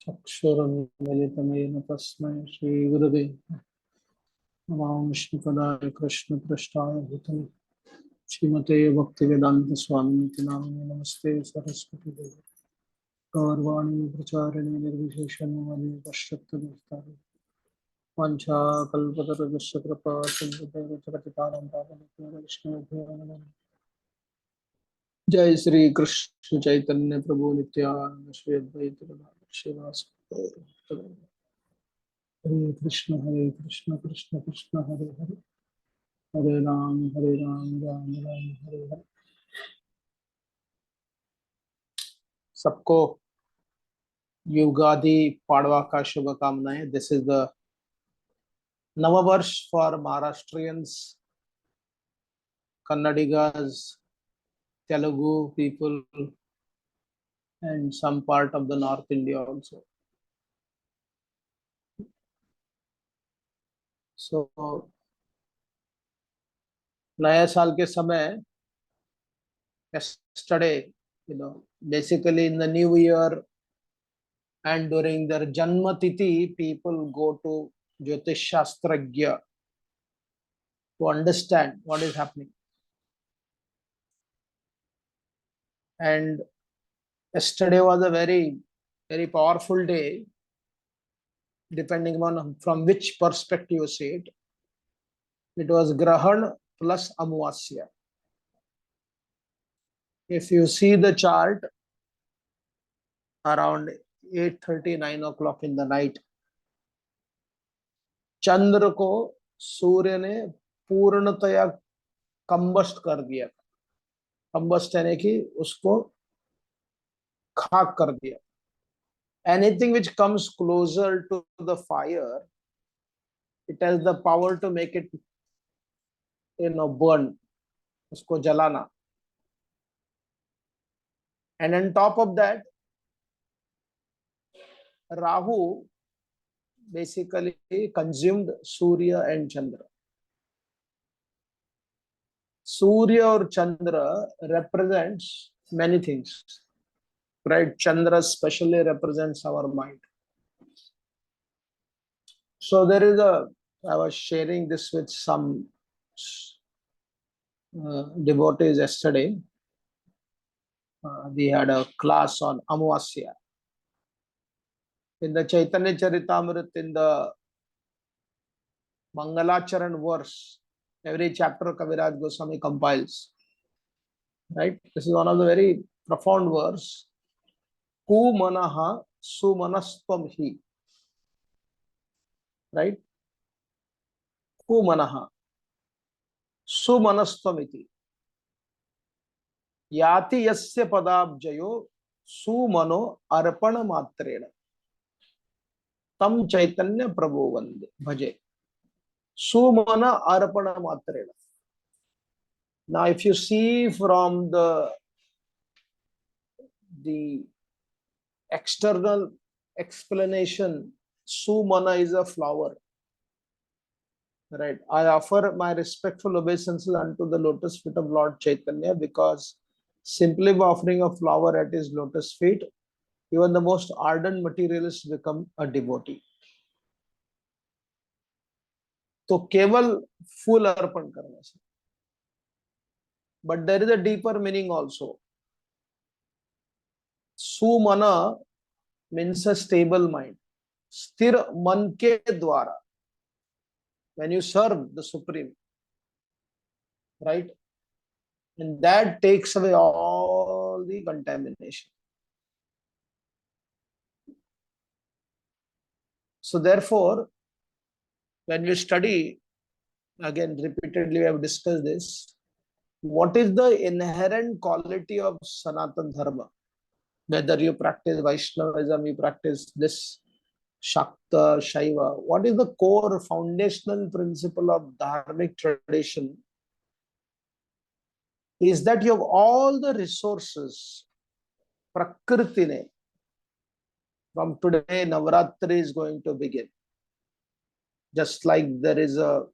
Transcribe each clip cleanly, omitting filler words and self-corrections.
चक्षुरुन्मिलितमेन तस्मै श्रीगुरवे नमः। विष्णुपदाय कृष्णपृष्ठाय भूतले श्रीमते भक्तिवेदान्तस्वामिनिति नामिने नमस्ते सरस्वती देवी गौरवाणी प्रचारिणे निर्विशेषणवादी पश्चात्तरस्तारि वाञ्छाकल्पतरुश्च कृपा सिन्धुभैः जगत्कारणं पावनं वैष्णवभ्यो नमः। जय श्री कृष्ण चैतन्य प्रभु नित्यानंद श्री अद्वैत गदाधर श्रीवासदि गौर भक्तवृंद। हरे कृष्ण कृष्ण कृष्ण हरे हरे, हरे राम राम राम हरे हरे। सबको युगादि पाड़वा का शुभकामनाएं। दिस इज द नववर्ष for Maharashtrians, Kannadigas, Telugu people and some part of the North India also. So नया साल के समय, yesterday, basically in the new year and during their Janma Tithi, people go to Jyotish Shastragya to understand what is happening. And yesterday was a very, very powerful day, depending on from which perspective you see it. It was Grahan plus Amvasya. If you see the chart, around 8:30, 9 o'clock in the night, चंद्र को सूर्य ने पूर्णतया combust कर दिया। Combust यानी कि उसको खाक कर दिया। Anything which comes closer to the fire, it has the power to make it, burn, उसको जलाना. And on top of that, Rahu basically consumed Surya and Chandra. Surya or Chandra represents many things, right? Chandra especially represents our mind. So I was sharing this with some devotees yesterday. We had a class on Amvasya. In the Chaitanya Charitamrita, in the Mangalacharan verse, every chapter Kaviraj Goswami compiles. Right? This is one of the very profound verse. Ku manaha sumanastvam hi. Right? Ku manaha sumanastvam iti. Yati yasya padabjayo sumano arpana matrena. Tam Chaitanya Prabhu Vande Bhaje. Sumana arpana matrena. Now, if you see from the external explanation, Sumana is a flower. Right? I offer my respectful obeisances unto the lotus feet of Lord Chaitanya, because simply by offering a flower at his lotus feet, even the most ardent materialists become a devotee. तो केवल फूल अर्पण करने से, but there is a deeper meaning also. Sumana means a stable mind. स्थिर मन के द्वारा, when you serve the Supreme, right, and that takes away all the contamination. So therefore, when we study, again repeatedly we have discussed this, what is the inherent quality of Sanatana Dharma? Whether you practice Vaishnavism, you practice this Shakta, Shaiva, what is the core foundational principle of dharmic tradition? Is that you have all the resources. Prakriti ne, from today, Navaratri is going to begin. Just like there is a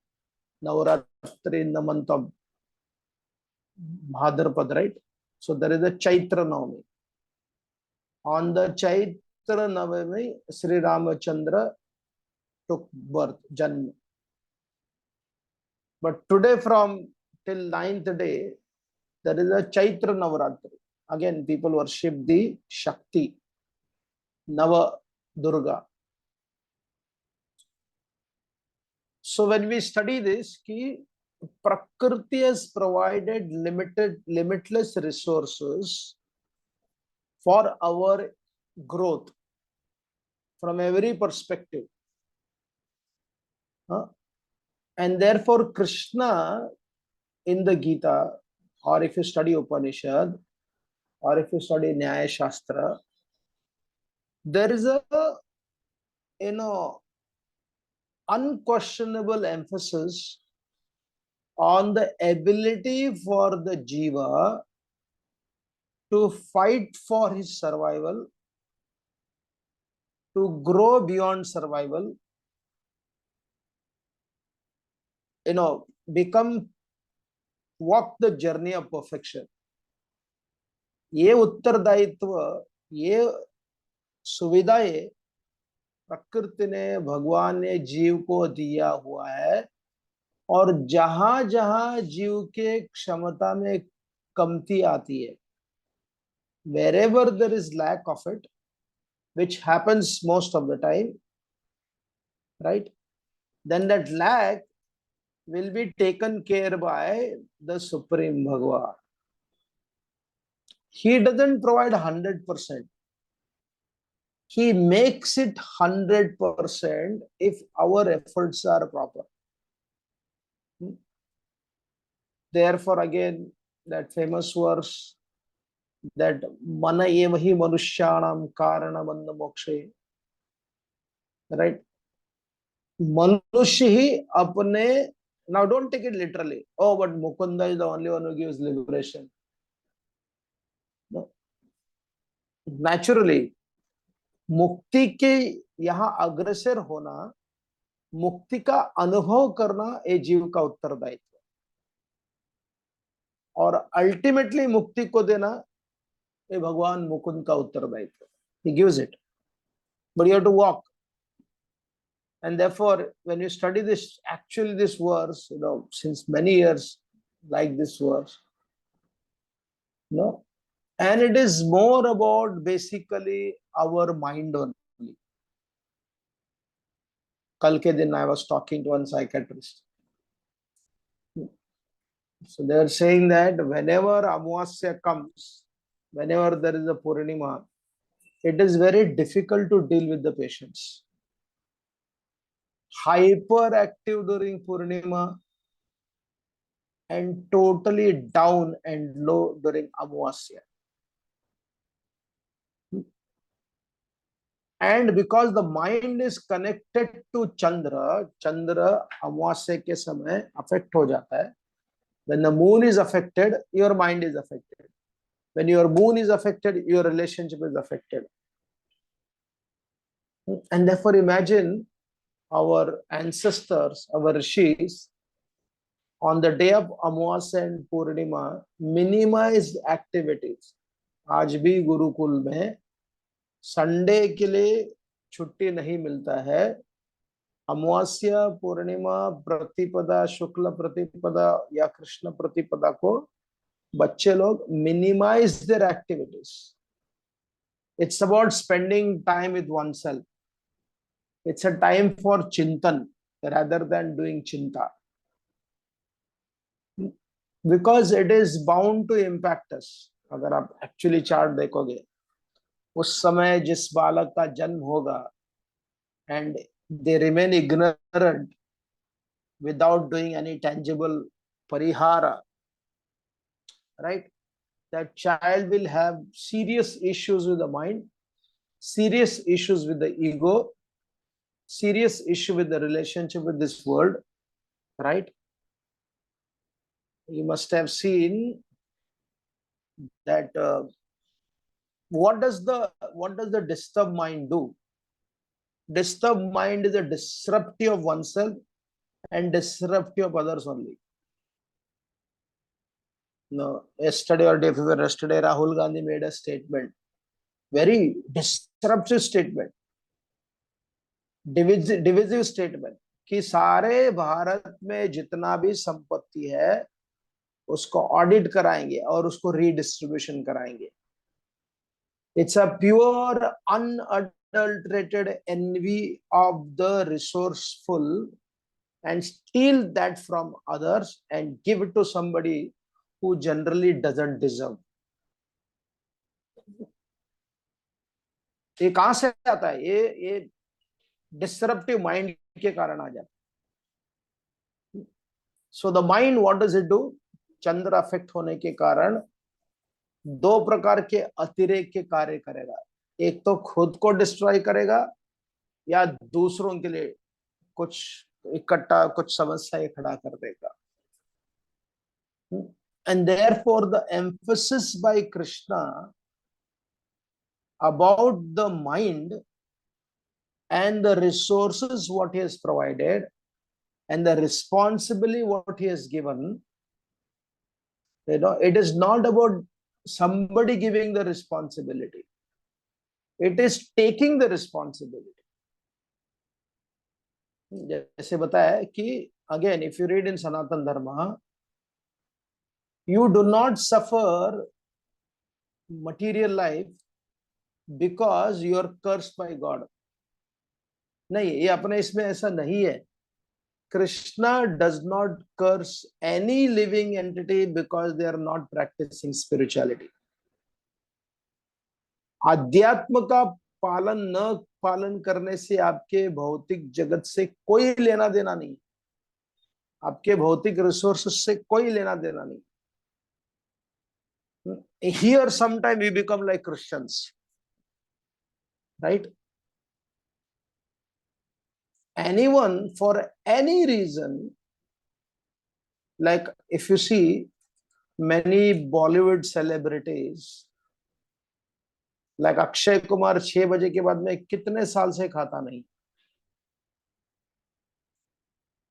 Navaratri in the month of Bhadrapad, right? So there is a Chaitra Navami. On the Chaitra Navami, Sri Ramachandra took birth, Janma. But today, from till 9th day, there is a Chaitra Navaratri. Again, people worship the Shakti, Nava Durga. So when we study this, ki Prakriti has provided limitless resources for our growth from every perspective. And therefore, Krishna in the Gita, or if you study Upanishad, or if you study Nyaya Shastra, there is a, you know, unquestionable emphasis on the ability for the jiva to fight for his survival, to grow beyond survival, become, walk the journey of perfection. ये उत्तरदायित्व, ये सुविधाएं प्रकृति ने, भगवान ने जीव को दिया हुआ है, और जहां जहां जीव के क्षमता में कमती आती है, wherever there is lack of it, which happens most of the time, right, then that lack will be taken care by the Supreme Bhagavan. He doesn't provide 100%. He makes it 100% if our efforts are proper. Therefore, again, that famous verse, that mana evahi manushyanam karana bandha mokshe, right? Manushya hi apne, now don't take it literally. Oh, but Mukunda is the only one who gives liberation. No. Naturally, मुक्ति के यहाँ अग्रसर होना, मुक्ति का अनुभव करना, ये जीव का उत्तरदायित्व, और अल्टीमेटली मुक्ति को देना ये भगवान मुकुंद का उत्तरदायित्व. He gives it, but you have to walk. And therefore, when you study this, actually this verse, since many years, like this verse, and it is more about basically our mind only. Kal ke din I was talking to one psychiatrist. So they are saying that whenever Amavasya comes, whenever there is a Purnima, it is very difficult to deal with the patients. Hyperactive during Purnima and totally down and low during Amavasya. And because the mind is connected to Chandra, Chandra Amavasya ke samay affect ho jata hai. When the moon is affected, your mind is affected. When your moon is affected, your relationship is affected. And therefore, imagine our ancestors, our rishis, on the day of Amavasya and Purnima, minimized activities. आज भी गुरुकुल में Sunday के लिए छुट्टी नहीं मिलता है. अमावस्या, पूर्णिमा, प्रतिपदा, शुक्ल प्रतिपदा या कृष्ण प्रतिपदा को बच्चे लोग minimize their activities. It's about spending time with oneself. It's a time for chintan rather than doing chinta, because it is bound to impact us. अगर आप एक्चुअली चार्ट देखोगे, उस समय जिस बालक का जन्म होगा, and they remain ignorant without doing any tangible parihara, right? That child will have serious issues with the mind, serious issues with the ego, serious issue with the relationship with this world, right? You must have seen that what does the disturbed mind do? Disturbed mind is a disruptive of oneself and disruptive of others only. No, yesterday or day before yesterday, Rahul Gandhi made a statement very disruptive statement, divisive statement कि सारे भारत में जितना भी संपत्ति है उसको audit कराएंगे और उसको रीडिस्ट्रीब्यूशन कराएंगे. It's a pure unadulterated envy of the resourceful and steal that from others and give it to somebody who generally doesn't deserve. ये कहां से आता है? ये डिसरप्टिव माइंड के कारण आ जाता है. So the mind what does it do? Chandra affect होने के कारण दो प्रकार के अतिरेक के कार्य करेगा. एक तो खुद को डिस्ट्रॉय करेगा या दूसरों के लिए कुछ इकट्ठा कुछ समस्याएं खड़ा कर देगा. And therefore the emphasis by Krishna about the mind and the resources what he has provided and the responsibility what he has given, it is not about somebody giving the responsibility. It is taking the responsibility. जैसे बताया कि again if you read in Sanatan Dharma, you do not suffer material life because you are cursed by God. नहीं, ये अपने इसमें ऐसा नहीं है. Krishna does not curse any living entity because they are not practicing spirituality. अध्यात्म का पालन न पालन करने से आपके भौतिक जगत से कोई लेना देना नहीं, आपके भौतिक रिसोर्सेस से कोई लेना देना नहीं. Here sometime we become like Christians, right? Anyone for any reason, like if you see many Bollywood celebrities, like Akshay Kumar 6 बजे के बाद में कितने साल से खाता नहीं.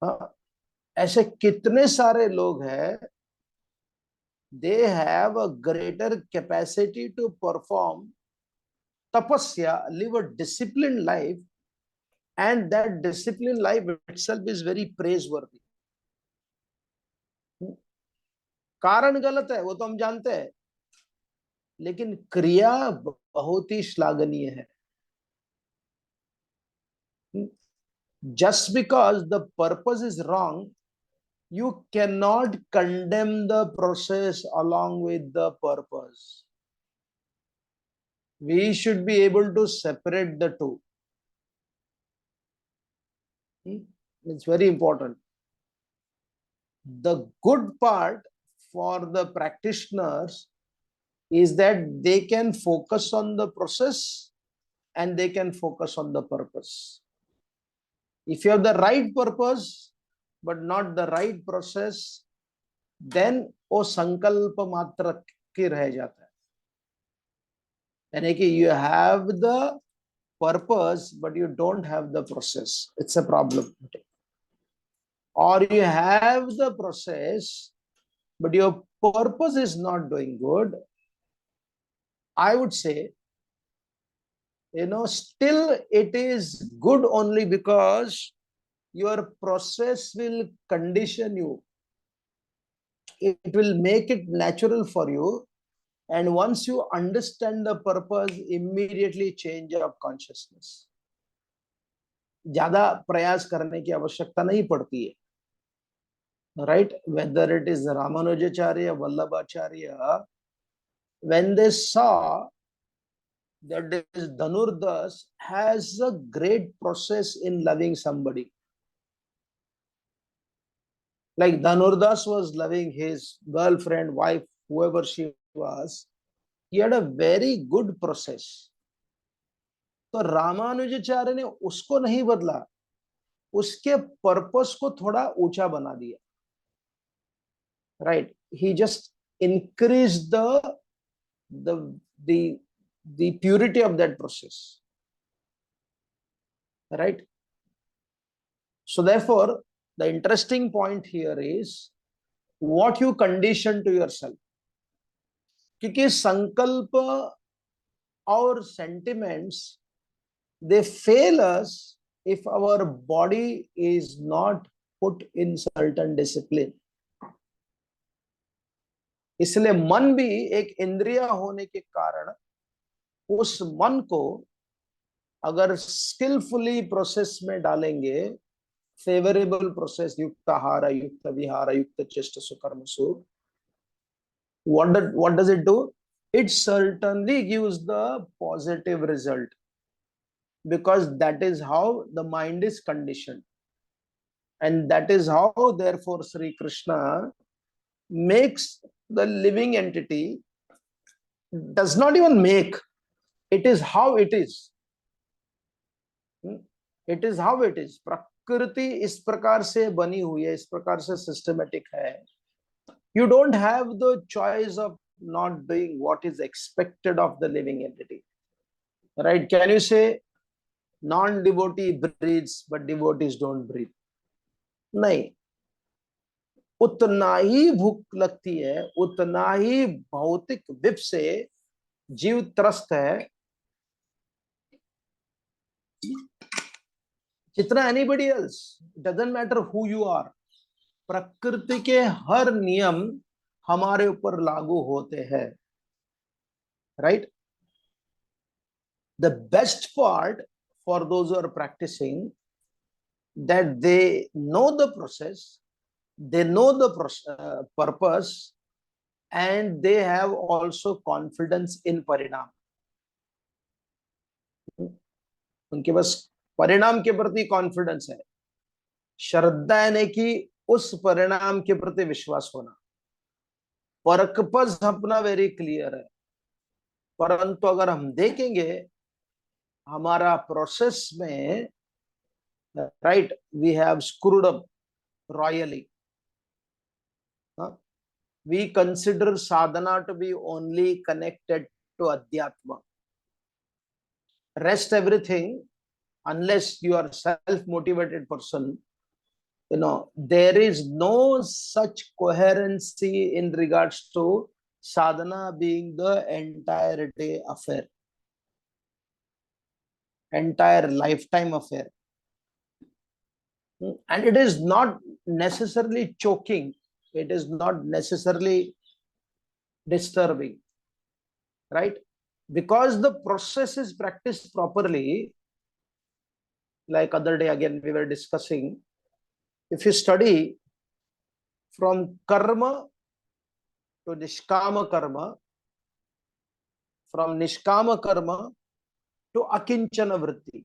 हाँ, ऐसे कितने सारे लोग हैं, they have a greater capacity to perform tapasya, live a disciplined life, and that disciplined life itself is very praiseworthy. कारण गलत है वो तो हम जानते हैं, लेकिन क्रिया बहुत ही श्लाघनीय है. Just because the purpose is wrong, you cannot condemn the process along with the purpose. We should be able to separate the two. It's very important. The good part for the practitioners is that they can focus on the process and they can focus on the purpose. If you have the right purpose but not the right process, then वो संकल्प मात्र के रह जाता है. यानी कि you have the purpose but you don't have the process. It's a problem. Or you have the process but your purpose is not doing good. I would say, still it is good only because your process will condition you. It will make it natural for you. And once you understand the purpose, immediately change your consciousness. ज़्यादा प्रयास करने की आवश्यकता नहीं पड़ती है. Right? Whether it is Ramanujacharya, Vallabhacharya, when they saw that this Dhanurdas has a great process in loving somebody. Like Dhanurdas was loving his girlfriend, wife, whoever she was. He had a very good process. तो रामानुजाचार्य ने उसको नहीं बदला, उसके purpose को थोड़ा ऊंचा बना दिया. Right? He just increased the purity of that process. Right? So therefore, the interesting point here is what you condition to yourself. क्योंकि संकल्प our sentiments, they fail us if our body is not put in certain discipline. इसलिए मन भी एक इंद्रिय होने के कारण उस मन को अगर स्किलफुली प्रोसेस में डालेंगे, फेवरेबल प्रोसेस, युक्त आहार, युक्त विहार, युक्त चेष्ट सुकर्मसु, what does it do? It certainly gives the positive result, because that is how the mind is conditioned, and that is how therefore Sri Krishna makes the living entity, does not even make, it is how it is. It is how it is. प्रकृति इस प्रकार से बनी हुई है, इस प्रकार से सिस्टमेटिक है. You don't have the choice of not doing what is expected of the living entity, right? Can you say non-devotee breathes but devotees don't breathe? नहीं. उतना ही भूख लगती है, उतना ही भौतिक विप से जीव त्रस्त है जितना anybody else. It doesn't matter who you are. प्रकृति के हर नियम हमारे ऊपर लागू होते हैं, right? The best part for those who are practicing, that they know the process, they know the purpose, and they have also confidence in parinam. उनके पास परिणाम के प्रति कॉन्फिडेंस है, श्रद्धा यानी कि उस परिणाम के प्रति विश्वास होना. पर्पस अपना वेरी क्लियर है, परंतु अगर हम देखेंगे हमारा प्रोसेस में, right, we have screwed up royally. We consider sadhana to be only connected to adhyatma. Rest everything, unless you are self-motivated person, there is no such coherency in regards to sadhana being the entire day affair, entire lifetime affair. And it is not necessarily choking, it is not necessarily disturbing, right? Because the process is practiced properly. Like other day again we were discussing, if you study from karma to nishkama karma, from nishkama karma to akinchana vritti,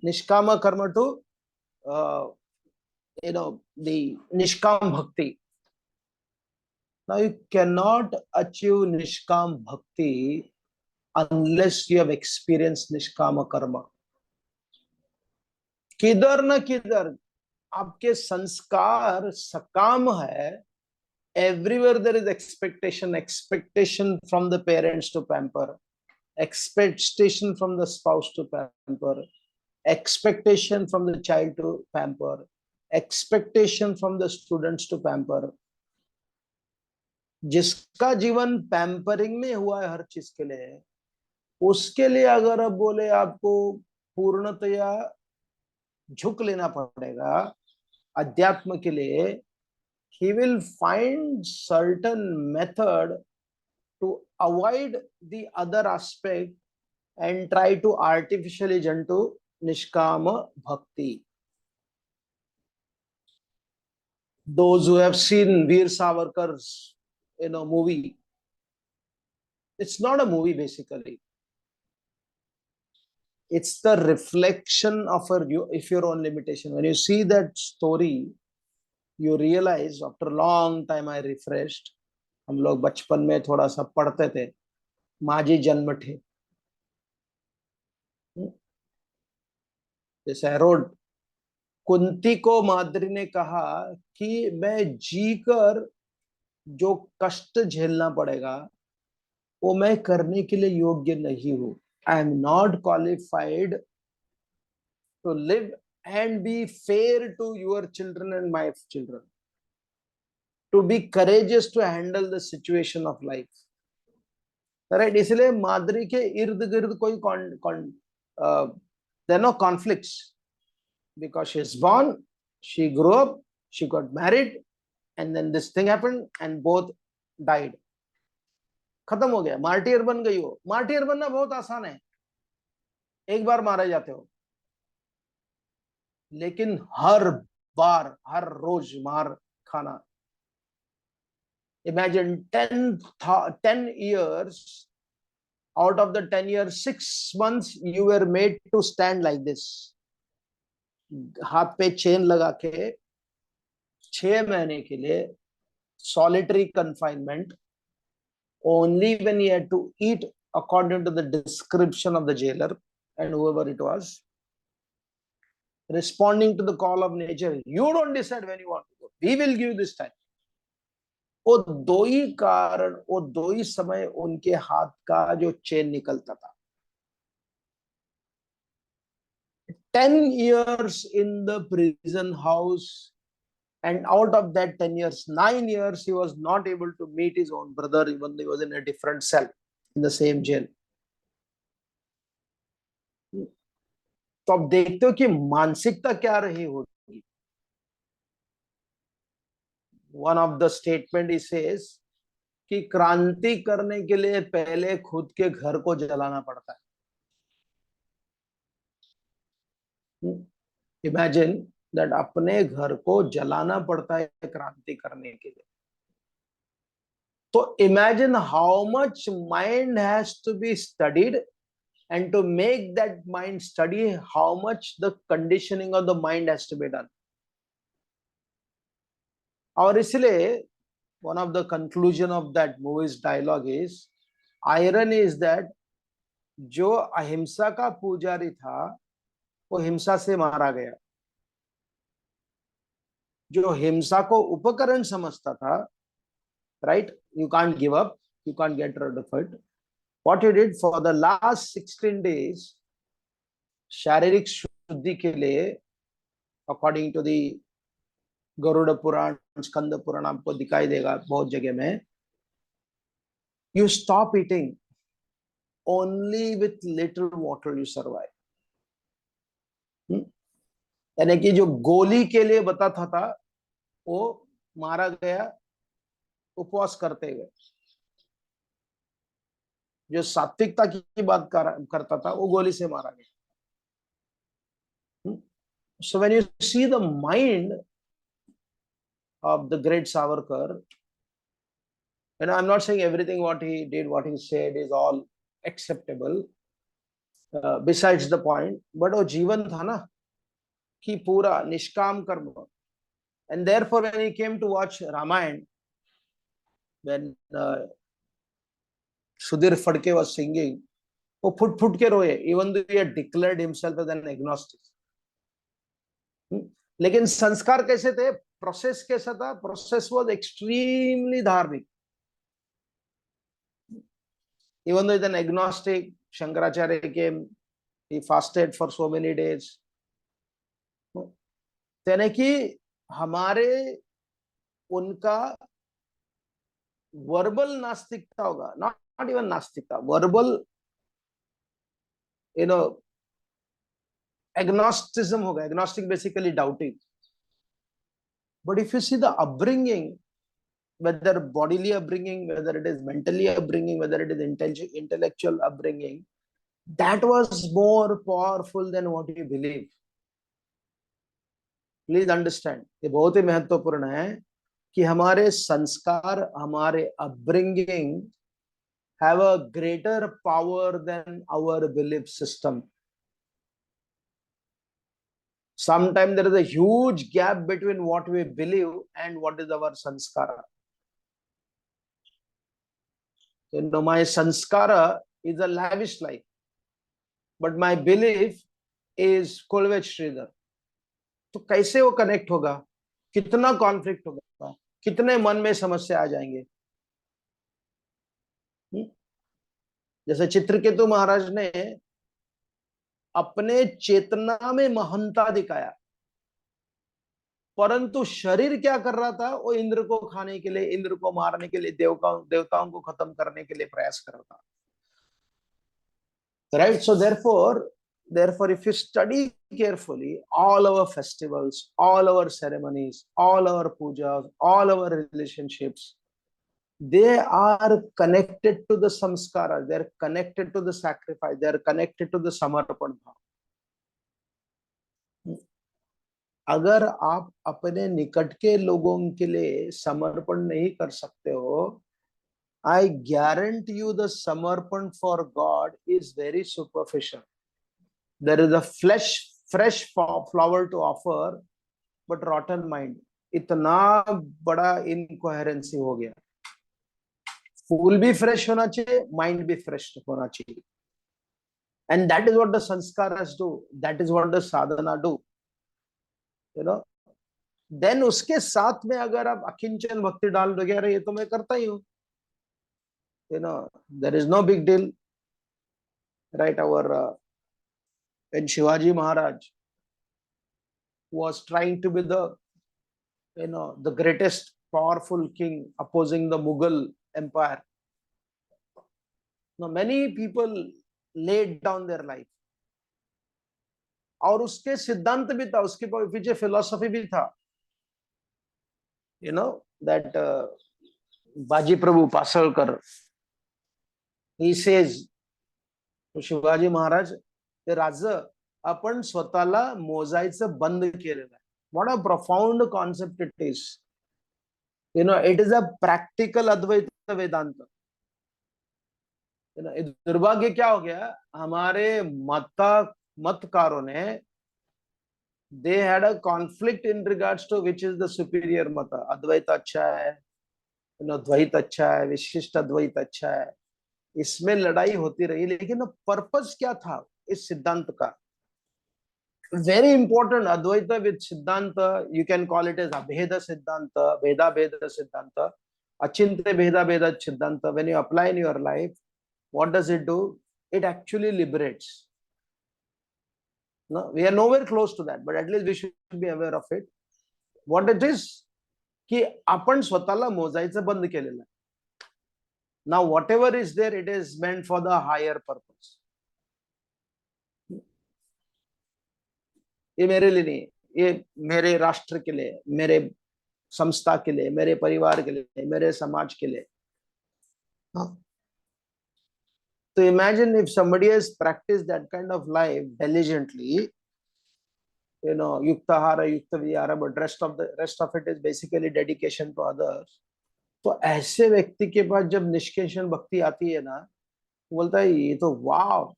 nishkama karma to the nishkam bhakti. Now you cannot achieve nishkam bhakti unless you have experienced nishkama karma. किधर न किधर आपके संस्कार सकाम है. Everywhere there is expectation from the parents to pamper, expectation from the spouse to pamper, expectation from the child to pamper, expectation from the students to pamper. जिसका जीवन pampering में हुआ है हर चीज के लिए, उसके लिए अगर अब बोले आपको पूर्णतया झुक लेना पड़ेगा अध्यात्म के लिए, he will find certain method to avoid the other aspect and try to artificially jump to nishkama bhakti. Those who have seen Veer Savarkar's movie, it's not a movie basically. It's the reflection of your own limitation. When you see that story, you realize after a long time I refreshed. हम लोग बचपन में थोड़ा सा पढ़ते थे, माझी जन्म ठे, जैसे रोड. कुंती को माद्री ने कहा कि मैं जीकर जो कष्ट झेलना पड़ेगा वो मैं करने के लिए योग्य नहीं हूं. I am not qualified to live and be fair to your children and my children, to be courageous to handle the situation of life. Right, इसलिए माद्री के इर्द गिर्द कोई there no conflicts, because she is born, she grow up, she got married, and then this thing happened and both died. खत्म हो गया, martyr बन गई हो। मार्टियर बनना बहुत आसान है, एक बार मारे जाते हो, लेकिन हर बार हर रोज मार खाना। Imagine 10 years, out of the 10 years 6 months you were made to stand like this, हाथ पे चेन लगा के 6 महीने के लिए solitary confinement, only when you had to eat according to the description of the jailer and whoever it was, responding to the call of nature. You don't decide when you want to go, we will give this time. वो दो ही कारण, वो दो ही समय उनके हाथ का जो चेन निकलता था। 10 years in the prison house, and out of that 10 years, 9 years he was not able to meet his own brother, even though he was in a different cell in the same jail. तो आप देखते हो कि मानसिकता क्या रही होगी। One of the statement he says कि क्रांति करने के लिए पहले खुद के घर को जलाना पड़ता है। इमेजिन दैट अपने घर को जलाना पड़ता है क्रांति करने के लिए। तो imagine how much mind has to be studied, and to make that mind study, how much the conditioning of the mind has to be done. और इसलिए one of the conclusion of that movie's dialogue is, irony is that जो अहिंसा का पुजारी था वो हिंसा से मारा गया, जो हिंसा को उपकरण समझता था, right, you can't give up, you can't get rid of it, what he did for the last 16 days शारीरिक शुद्धि के लिए, according to the Garuda Purana, Skanda Purana आपको दिखाई देगा बहुत जगह में, you stop eating, only with little water you survive. यानी कि जो गोली के लिए बताता था वो मारा गया उपवास करते हुए, जो सात्विकता की बात करता था वो गोली से मारा गया। So when you see the mind of the great Savarkar, I'm not saying everything what he did, what he said is all acceptable, besides the point, but वो जीवन था ना कि पूरा निष्काम कर्म। And therefore when he came to watch Ramayana, when Sudhir Phadke was singing, वो foot foot के रोए, even though he had declared himself as an agnostic. लेकिन संस्कार कैसे थे, प्रोसेस कैसा था, प्रोसेस वाज एक्सट्रीमली धार्मिक। Even though he's an agnostic, Shankaracharya came, he fasted for so many days. यानी कि हमारे उनका वर्बल नास्तिकता होगा, नॉट इवन नास्तिकता, वर्बल agnosticism होगा। agnostic basically doubting, but if you see the upbringing, whether bodily upbringing, whether it is mentally upbringing, whether it is intellectual upbringing, that was more powerful than what you believe. Please understand, ये बहुत ही महत्वपूर्ण है कि हमारे संस्कार, हमारे upbringing have a greater power than our belief system. Sometimes there is a huge gap between what we believe and what is our sanskara. My sanskara is a lavish life, but my belief is Kolvech Sridhar. तो कैसे वो connect होगा, कितना conflict होगा, कितने मन में समस्या आ जाएंगे। जैसे चित्रकेतु महाराज ने अपने चेतना में महानता दिखाया, परंतु शरीर क्या कर रहा था, वो इंद्र को खाने के लिए, इंद्र को मारने के लिए, देवताओं को खत्म करने के लिए प्रयास कर रहा था। right? So therefore, if you study carefully, all our festivals, all our ceremonies, all our pujas, all our relationships, they are connected to the samskara, they're connected to the sacrifice, they're connected to the samarpan bhav. अगर आप अपने निकट के लोगों के लिए समर्पण नहीं कर सकते हो, I guarantee you the samarpan for God is very superficial. There is a fresh flower to offer, but rotten mind. इतना बड़ा इनकोहेरेंसी हो गया. फूल भी फ्रेश होना चाहिए, माइंड भी फ्रेश होना चाहिए. And that is what the sanskaras do. That is what the sadhana do. You know. Then उसके साथ में अगर आप अकिंचन भक्ति डाल दोगे, अरे ये तो मैं करता ही हूँ. You know, there is no big deal, right? When Shivaji Maharaj was trying to be the greatest powerful king opposing the Mughal empire, now many people laid down their life. और उसके सिद्धांत भी था, उसके पीछे फिलोसफी भी था. That बाजी प्रभु पासळकर, he says to Shivaji Maharaj, ते राज्य आपण स्वतःला मोजायचं बंद केलेलं आहे. What a profound concept it is. It is a practical Advaita Vedanta. दुर्भाग्य क्या हो गया, हमारे मतकारों ने, they had a conflict in regards to which is the superior mata. Advaita अच्छा है, द्वैत अच्छा है, विशिष्ट अद्वैत अच्छा है. इसमें लड़ाई होती रही, लेकिन पर्पस क्या था इस सिद्धांत का? Very important. Advaita with Siddhanta, you can call it as Abheda Siddhanta, Veda Veda Siddhanta, Achinte Veda Veda Siddhanta. When you apply in your life, what does it do? It actually liberates. No, we are nowhere close to that, but at least we should be aware of it. What it is? कि आपण स्वतःला मोजायचं बंद केलेलं आहे. Now whatever is there, it is meant for the higher purpose. ये मेरे लिए नहीं, ये मेरे राष्ट्र के लिए, मेरे संस्था के लिए, मेरे परिवार के लिए, मेरे समाज के लिए. So imagine if somebody has practiced that kind of life diligently, yuktahara, yukta vihara, but rest of it is basically dedication to others. तो ऐसे व्यक्ति के पास जब निष्काम भक्ति आती है ना, बोलता है ये तो वाव.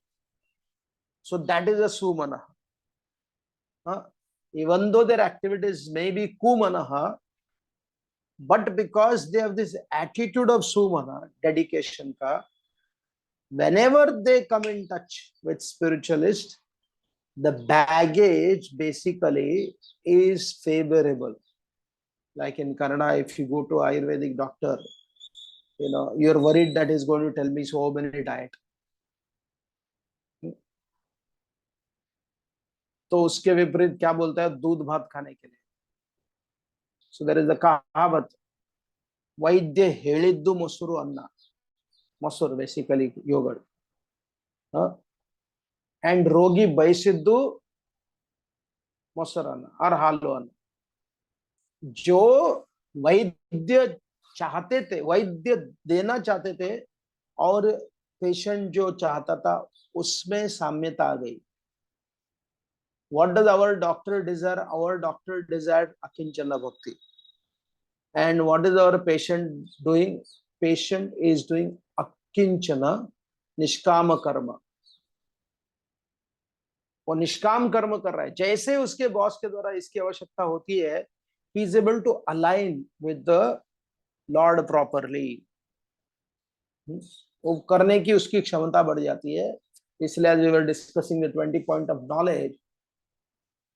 So that is a sumana. Even though their activities may be kumanaha, but because they have this attitude of sumana, dedication ka, whenever they come in touch with spiritualists, the baggage basically is favorable. Like in Kannada, if you go to Ayurvedic doctor, you're worried that he's going to tell me so many diet. तो उसके विपरीत क्या बोलता है? दूध भात खाने के लिए. So there is a kahavat, वैद्य ಹೇಳಿದ್ದು ಮೊಸರು ಅನ್ನ. ಮೊಸರು basically yogurt. And रोगी ಬಯಸಿದ್ದು ಮೊಸರನ್ನ और हालू अन्न. जो वैद्य चाहते थे, वैद्य देना चाहते थे, और पेशेंट जो चाहता था, उसमें साम्यता आ गई. What does our doctor desire? Our doctor desired akinchana bhakti. And what is our patient doing? Patient is doing akinchana निष्काम कर्म. वो निष्काम कर्म कर रहा है. जैसे उसके बॉस के द्वारा इसकी आवश्यकता होती है, he is able to align with the Lord properly. वो करने की उसकी क्षमता बढ़ जाती है. इसलिए as we were discussing the 20 point of knowledge,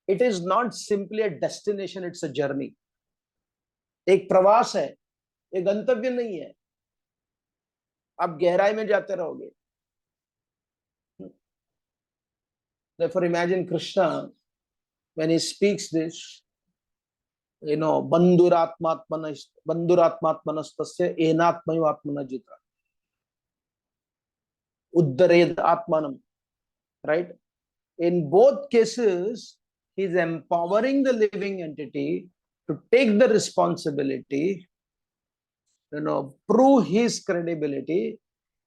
it is not simply a destination, it's a journey. एक प्रवास है, एक गंतव्य नहीं है. आप गहराई में जाते रहोगे. Therefore, imagine Krishna when he speaks this, bandhuratmatmanastasya enatmayo atmana jita. Uddared atmanam. right? In both cases, he is empowering the living entity to take the responsibility, prove his credibility,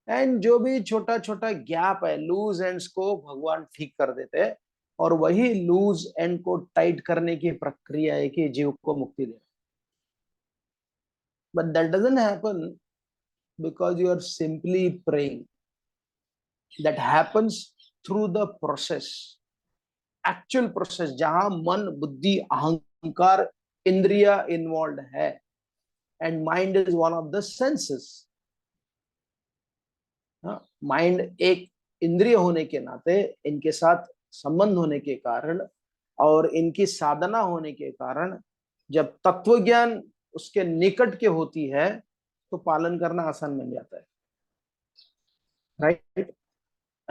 and जो भी छोटा छोटा gap है, loose ends को भगवान ठीक कर देते हैं, और वही लूज एंड को टाइट करने की प्रक्रिया है कि जीव को मुक्ति दे. But that doesn't happen because you are simply praying. That happens through the process, actual process, जहां मन, बुद्धि, अहंकार, इंद्रिया इन्वॉल्व है, and mind is one of the senses. Mind एक इंद्रिय होने के नाते, इनके साथ संबंध होने के कारण और इनकी साधना होने के कारण, जब तत्व ज्ञान उसके निकट के होती है तो पालन करना आसान बन जाता है, right?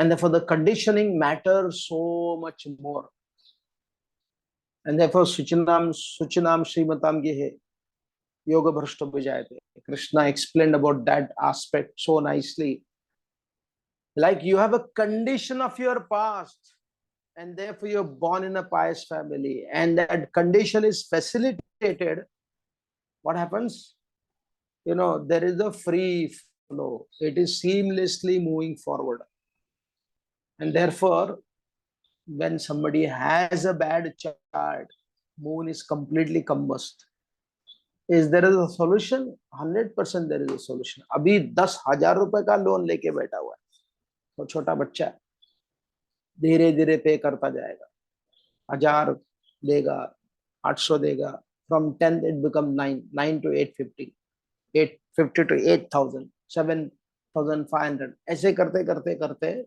And therefore the conditioning matters so much more. And therefore सुचिनाम श्रीमताम ये है योग भ्रष्ट विजायते. Krishna explained about that aspect so nicely. Like you have a condition of your past, and therefore you're born in a pious family, and that condition is facilitated. What happens? There is a free flow. It is seamlessly moving forward. And therefore, when somebody has a bad chart, moon is completely combust. Is there a solution? 100% there is a solution. अभी 10,000 रुपए का loan लेके बैठा हुआ है, तो छोटा बच्चा है, धीरे धीरे पे करता जाएगा. 1000 देगा, 800 देगा. From 10th it become 9 to 850, 850 to 8,000, 7,500. ऐसे करते करते करते,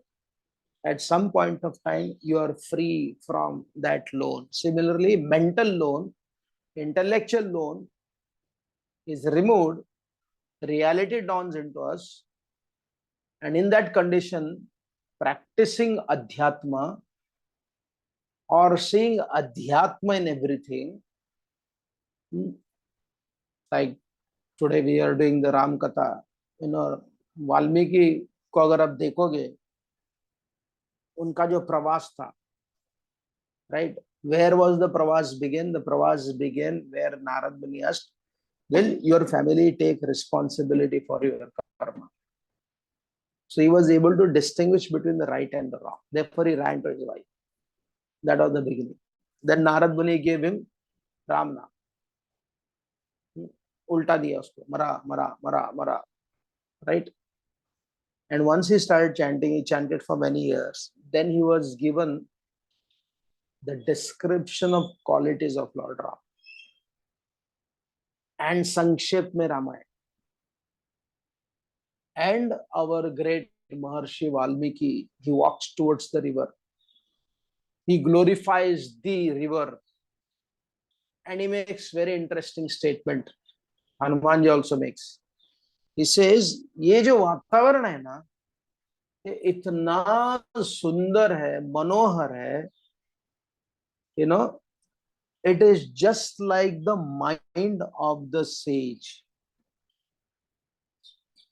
at some point of time you are free from that loan. Similarly, mental loan, intellectual loan is removed, reality dawns into us, and in that condition, practicing adhyatma or seeing adhyatma in everything, like today we are doing the Ram Katha, Valmiki को अगर आप देखोगे, उनका जो प्रवास था, right? Where was the pravas begin? The pravas began where Narad Muni asked, will your family take responsibility for your karma? So he was able to distinguish between the right and the wrong. Therefore he ran to his wife. That was the beginning. Then Narad Muni gave him Ram Naam. Ulta diya usko. Mara, mara, mara, mara. Right? And once he started chanting, he chanted for many years. Then he was given the description of qualities of Lord Ram. And Sankshep mein Ramayana. And our great Maharshi Valmiki, he walks towards the river. He glorifies the river. And he makes very interesting statement. Hanumanji also makes. He says, ये जो वातावरण है ना, ये इतना सुंदर है, मनोहर है, it is just like the mind of the sage.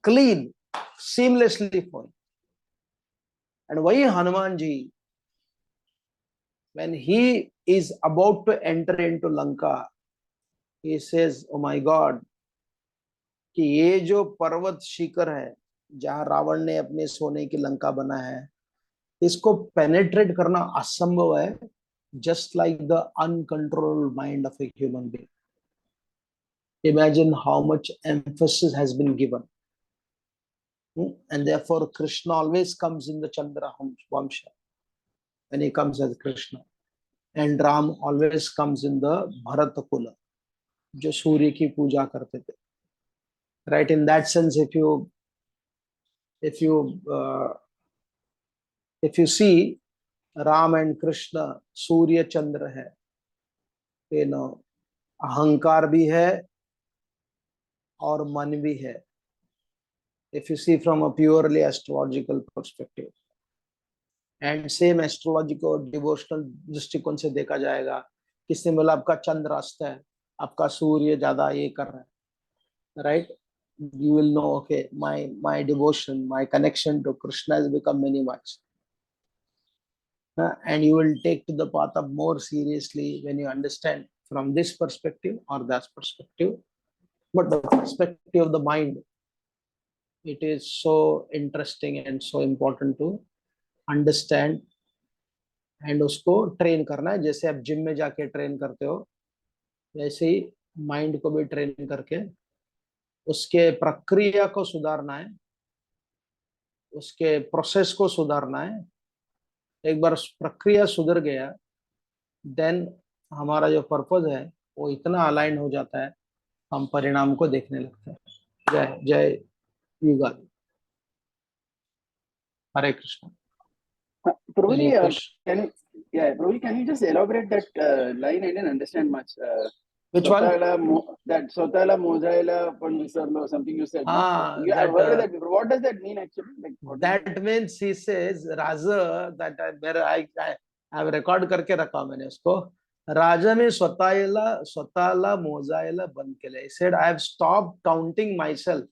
Clean, seamlessly flowing. And why Hanumanji, when he is about to enter into Lanka, he says, oh my God, कि ये जो पर्वत शिखर है जहां रावण ने अपने सोने की लंका बना है, इसको पेनेट्रेट करना असंभव है, just like the uncontrolled mind of a human being. Imagine how much emphasis has been given. And therefore Krishna always comes in the Chandra Vamsha when he comes as Krishna, and Ram always comes in the Bharata Kula, जो सूर्य की पूजा करते थे. Right? In that sense, if you see Ram and Krishna, Surya Chandra है, अहंकार भी है और मन भी है. If you see from a purely astrological perspective, and same astrological devotional दृष्टिकोण से देखा जाएगा, किसने बोला आपका चंद्र अस्त है, आपका सूर्य ज्यादा ये कर रहा है, right? You will know, okay, my devotion, my connection to Krishna has become many much. and you will take to the path of more seriously when you understand from this perspective or that perspective. But the perspective of the mind, it is so interesting and so important to understand, and उसको train करना है. जैसे आप gym में जाके train करते हो, वैसे ही माइंड को भी ट्रेन करके उसके प्रक्रिया को सुधारना है, उसके प्रोसेस को सुधारना है. एक बार प्रक्रिया सुधर गया, देन हमारा जो पर्पज है वो इतना अलाइन हो जाता है, हम परिणाम को देखने लगते हैं. जय जय युगादि. हरे Krishna. Probably, Any question? Probably can you just elaborate that line? I didn't understand much. Which one? That Sotala Mojaila Pandisarlo, something you said. Ah, Yeah, I've heard that before. What does that mean actually? Like, that means he says Raja, that I have record करके रखा मैंने उसको. राजा में स्वतःला मोजायला बंद केले. He said, I have stopped counting myself.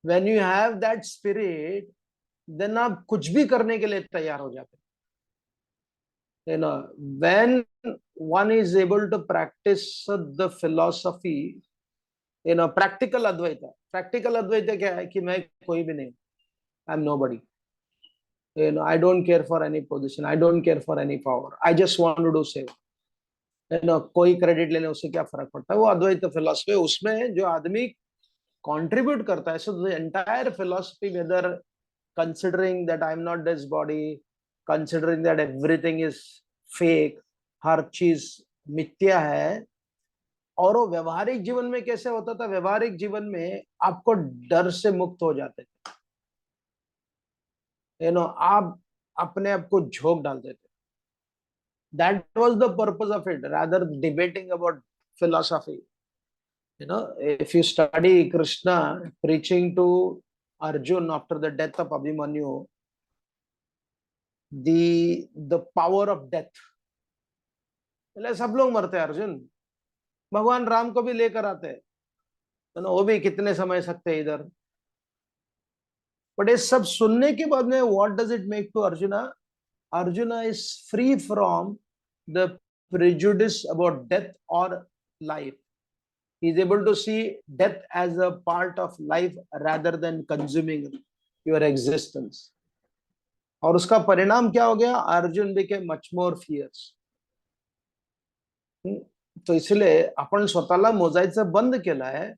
When you have that spirit, then आप कुछ भी करने के लिए तैयार हो जाते. You know, when one is able to practice the philosophy, you know, practical advaita क्या है कि मैं कोई भी नहीं, I'm nobody. You know, I don't care for any position, I don't care for any power, I just want to do seva. You know, कोई credit लेने उससे क्या फर्क पड़ता है. वो अद्वैत फिलोसफी है, उसमें जो आदमी कंट्रीब्यूट करता है. So the entire philosophy, whether considering that I'm not this body, considering that everything is fake, हर चीज मिथ्या है. और वो व्यवहारिक जीवन में कैसे होता था? व्यवहारिक जीवन में आपको डर से मुक्त हो जाते थे. यू नो, आप अपने आप को झोंक डालते थे. That was the purpose of it, rather debating about philosophy. You know, if you study Krishna preaching to Arjun after the death of Abhimanyu, the power of death, सब लोग मरते हैं. अर्जुन भगवान राम को भी लेकर आते हैं, तो वो भी कितने समय सकते हैं इधर. बट ये सब सुनने के बाद में what does it make to Arjuna? Arjuna is free from the prejudice about death or life. He is able to see death as a part of life rather than consuming your existence. और उसका परिणाम क्या हो गया? Arjun became much more fierce. तो इसलिए आपण स्वतःला मोजायचं बंद केलं आहे.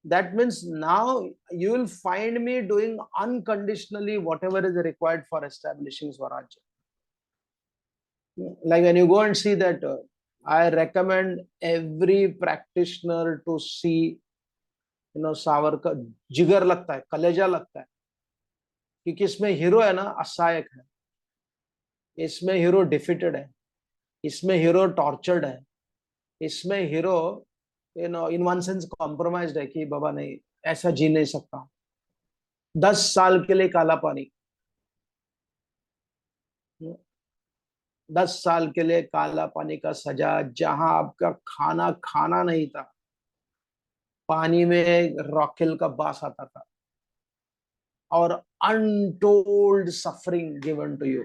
That means now you will find me doing unconditionally whatever is required for establishing Swarajya. Like when you go and see that, I recommend every practitioner to see, you know, savarka. जिगर लगता है, कलेजा लगता है, क्योंकि इसमें hero है ना असहायक है, इसमें हीरो डिफीटेड है, इसमें हीरो टॉर्चर्ड है, इसमें hero, you know, in one sense compromised है कि बाबा नहीं, ऐसा जी नहीं सकता. 10 साल के लिए काला पानी, 10 साल के लिए काला पानी का सजा, जहां आपका खाना खाना नहीं था, पानी में रॉकेल का बास आता था, और untold suffering given to you.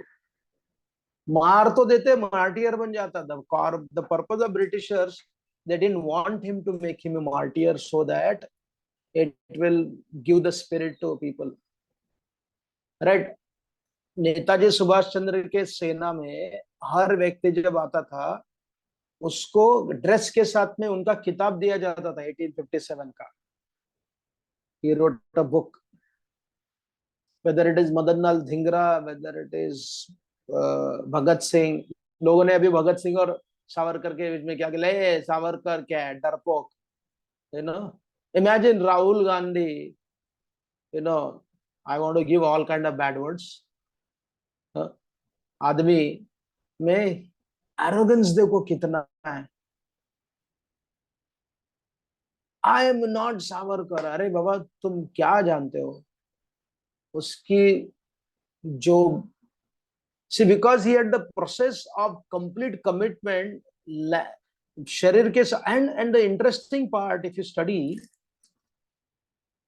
मार तो देते, मार्टियर बन जाता. The purpose of Britishers, they didn't want him to make him a martyr so that it will give the spirit to people, right? Netaji Subhash Chandra के सेना में हर व्यक्ति जब आता था, उसको ड्रेस के साथ में उनका किताब दिया जाता था 1857 का. He wrote a book, whether it is Madan Lal Dhingra, whether it is Bhagat Singh. लोगों ने अभी भगत सिंह और सावरकर के बीच में क्या किया? सावरकर क्या है? डरपोक. You know, imagine Rahul Gandhi, you know, I want to give all kind of bad words. आदमी में एरोगेंस देखो कितना है. I am not Savarkar. अरे बाबा, तुम क्या जानते हो उसकी जो. See, because he had the process of complete commitment, शरीर के and the interesting part, if you study,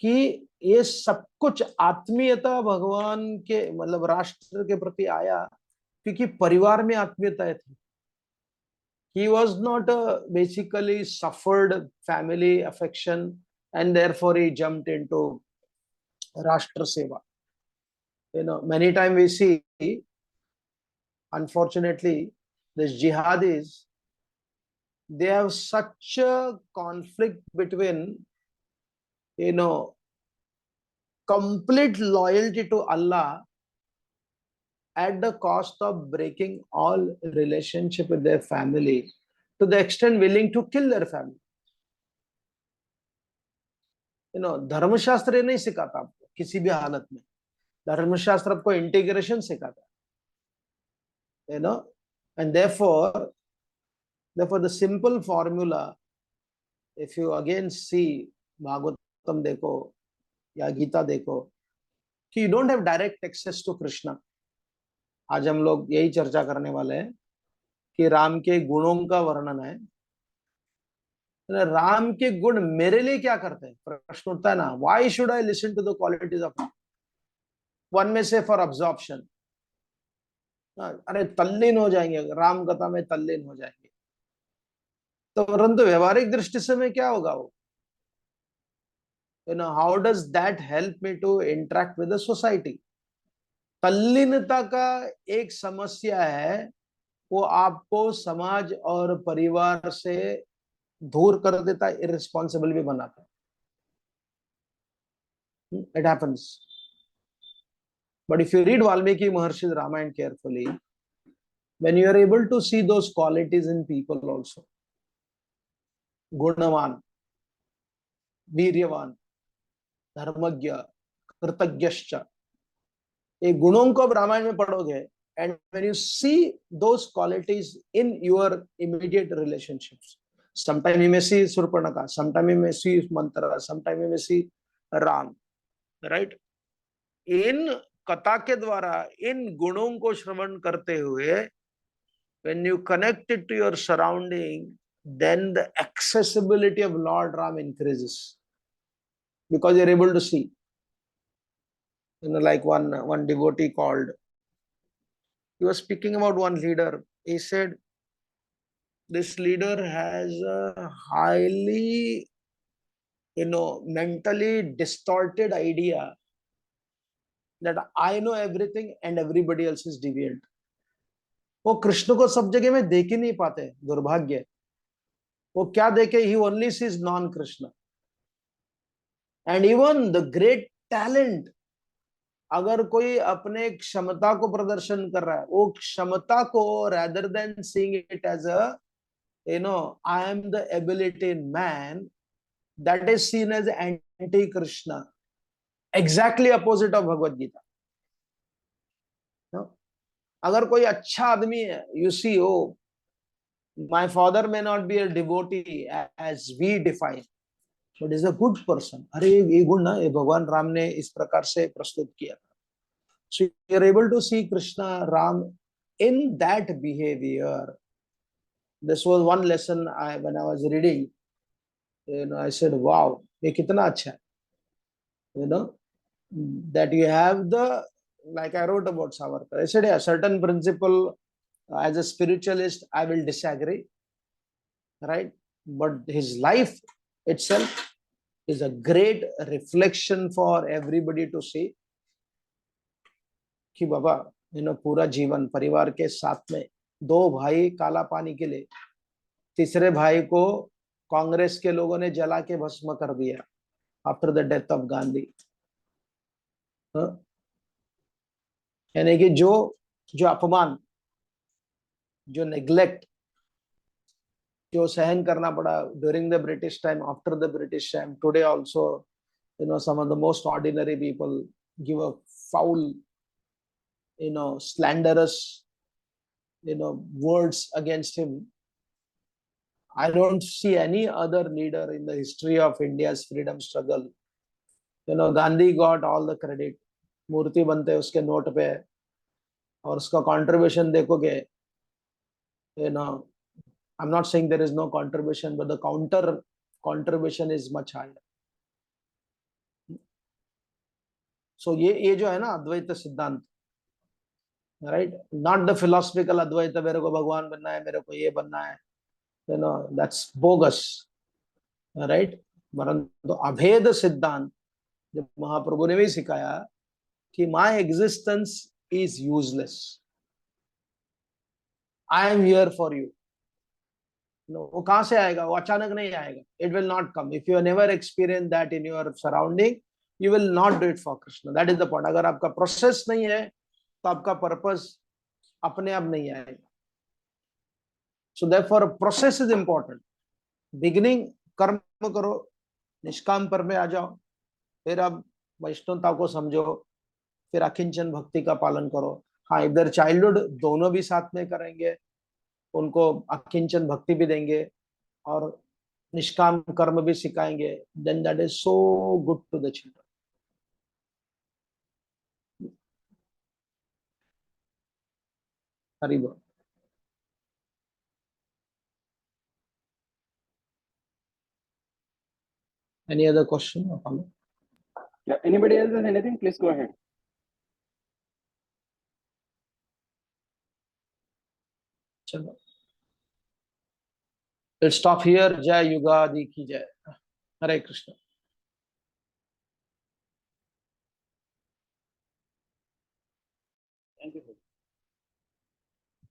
कि ये सब कुछ आत्मीयता भगवान के, मतलब राष्ट्र के प्रति आया, क्योंकि परिवार में आत्मीयताएं थी. He was not basically suffered family affection, and therefore he jumped into Rashtra Seva. Many times we see, unfortunately, these jihadis, they have such a conflict between, you know, complete loyalty to Allah at the cost of breaking all relationship with their family, to the extent willing to kill their family. धर्मशास्त्र ये नहीं सिखाता आपको किसी भी हालत में. धर्मशास्त्र आपको इंटीग्रेशन सिखाता है, and therefore the simple formula, if you again see Bhagavatam देखो या गीता देखो, कि you don't have direct access to Krishna. आज हम लोग यही चर्चा करने वाले हैं कि राम के गुणों का वर्णन है. राम के गुण मेरे लिए क्या करते हैं, प्रश्न उठता है ना. Why should I listen to the qualities of one में से फॉर अब्जॉर्प्शन. अरे तल्लीन हो जाएंगे, राम कथा में तल्लीन हो जाएंगे. तो परंतु व्यवहारिक दृष्टि से में क्या होगा वो, how does that help me to interact with the society. तल्लीनता का एक समस्या है, वो आपको समाज और परिवार से दूर कर देता है, इररिस्पॉन्सिबल भी बनाता है. It happens. But if you read Valmiki Maharshi's Ramayana carefully, when you are able to see those qualities in people also, Gunavan, Viryavan, Dharmagya, Kritagyascha, ये गुणों को आप रामायण में पढ़ोगे, and when you see those qualities in your immediate relationships, sometimes you may see Surpanaka, sometimes you may see Mantra, sometimes you may see Ram, right? इन कथा के द्वारा इन गुणों को श्रवण करते हुए, when you connect it to your surrounding, then the accessibility of Lord Ram increases, because you're able to see. Like one devotee called, he was speaking about one leader. He said, this leader has a highly, mentally distorted idea that I know everything and everybody else is deviant. वो कृष्ण को सब जगह में देख ही नहीं पाते, दुर्भाग्य. वो क्या देखे, he only sees non Krishna. And even the great talent, अगर कोई अपने क्षमता को प्रदर्शन कर रहा है, वो क्षमता को rather than seeing it as a, I am the ability in man, that is seen as anti Krishna, exactly opposite of Bhagavad Gita. अगर कोई अच्छा आदमी है, you see, oh, my father may not be a devotee as we define, but is a good person. अरे ये गुण ना, ये भगवान राम ने इस प्रकार से प्रस्तुत किया. So you are able to see Krishna, Ram in that behavior. This was one lesson when I was reading. I said, wow, ये कितना अच्छा है. That you have the, like I wrote about Savarka. I said, a certain principle, as a spiritualist, I will disagree, right? But his life itself is a great reflection for everybody to see. कि बाबा, पूरा जीवन परिवार के साथ में, दो भाई काला पानी के लिए, तीसरे भाई को कांग्रेस के लोगों ने जला के भस्म कर दिया after the death of Gandhi. यानी कि जो अपमान, जो नेग्लेक्ट, जो सहन करना पड़ा during the British time, after the British time, today also, some of the most ordinary people give a foul, slanderous, words against him. I don't see any other leader in the history of India's freedom struggle. Gandhi got all the credit. मूर्ति बनते हैं उसके note पे, और उसका contribution देखोगे, I'm not saying there is no contribution, but the counter contribution is much higher. So ये जो है ना अद्वैत सिद्धांत, right? Not the philosophical advaita, मेरे को भगवान बनना है, मेरे को ये बनना है, that's bogus, right? परंतु अभेद सिद्धांत जब महाप्रभु ने भी सिखाया कि my existence is useless, I am here for you, वो कहां से आएगा? वो अचानक नहीं आएगा. It will not come if you never experience that in your surrounding. You will not do it for Krishna. That is the point. अगर आपका प्रोसेस नहीं है तो आपका पर्पस अपने आप नहीं आएगा. So therefore process is important. Beginning कर्म करो, निष्काम पर में आ जाओ, फिर अब वैष्णवता को समझो, फिर अकिंचन भक्ति का पालन करो. हाँ, इधर चाइल्डहुड दोनों भी साथ में करेंगे, उनको अकिंचन भक्ति भी देंगे और निष्काम कर्म भी सिखाएंगे, then that is so good to the children. Hari बोल. Any other question or comment? Yeah, anybody else has anything? Please go ahead. चलो, let's stop here. जय युगादि की जय. हरे कृष्ण.